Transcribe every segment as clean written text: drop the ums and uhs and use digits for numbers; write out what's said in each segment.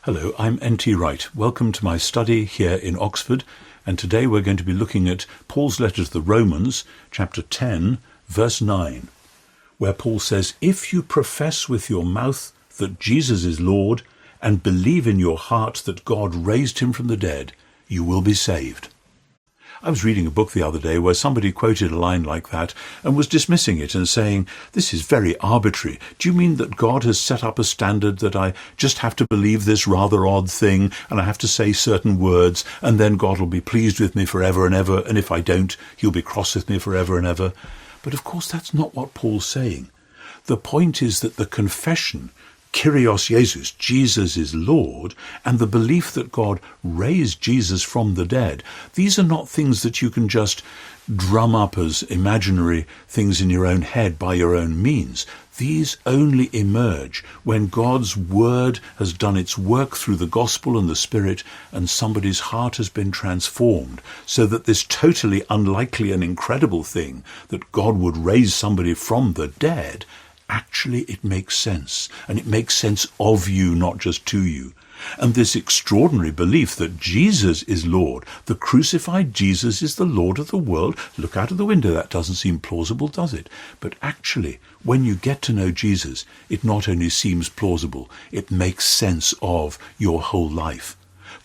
Hello, I'm N.T. Wright. Welcome to my study here in Oxford, and today we're going to be looking at Paul's letter to the Romans, chapter 10, verse 9, where Paul says, "If you profess with your mouth that Jesus is Lord and believe in your heart that God raised him from the dead, you will be saved." I was reading a book the other day where somebody quoted a line like that and was dismissing it and saying, "This is very arbitrary. Do you mean that God has set up a standard that I just have to believe this rather odd thing and I have to say certain words and then God will be pleased with me forever and ever, and if I don't, he'll be cross with me forever and ever?" But of course that's not what Paul's saying. The point is that the confession, Kyrios Jesus, Jesus is Lord, and the belief that God raised Jesus from the dead, these are not things that you can just drum up as imaginary things in your own head by your own means. These only emerge when God's word has done its work through the gospel and the Spirit, and somebody's heart has been transformed, so that this totally unlikely and incredible thing, that God would raise somebody from the dead, actually it makes sense, and it makes sense of you, not just to you. And this extraordinary belief that Jesus is Lord, the crucified Jesus is the Lord of the world. Look out of the window, that doesn't seem plausible, does it? But actually, when you get to know Jesus, it not only seems plausible, it makes sense of your whole life.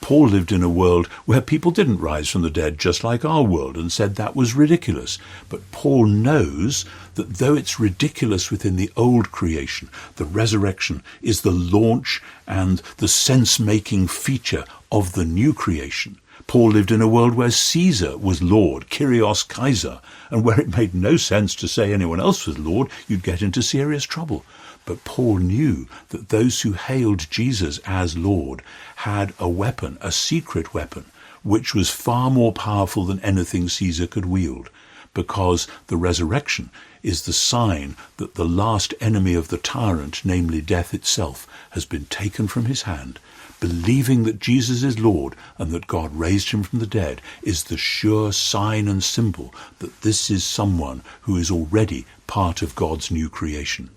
Paul lived in a world where people didn't rise from the dead just like our world and said that was ridiculous. But Paul knows that though it's ridiculous within the old creation, the resurrection is the launch and the sense-making feature of the new creation. Paul lived in a world where Caesar was Lord, Kyrios Kaiser, and where it made no sense to say anyone else was Lord, you'd get into serious trouble. But Paul knew that those who hailed Jesus as Lord had a weapon, a secret weapon, which was far more powerful than anything Caesar could wield, because the resurrection is the sign that the last enemy of the tyrant, namely death itself, has been taken from his hand. Believing that Jesus is Lord and that God raised him from the dead is the sure sign and symbol that this is someone who is already part of God's new creation.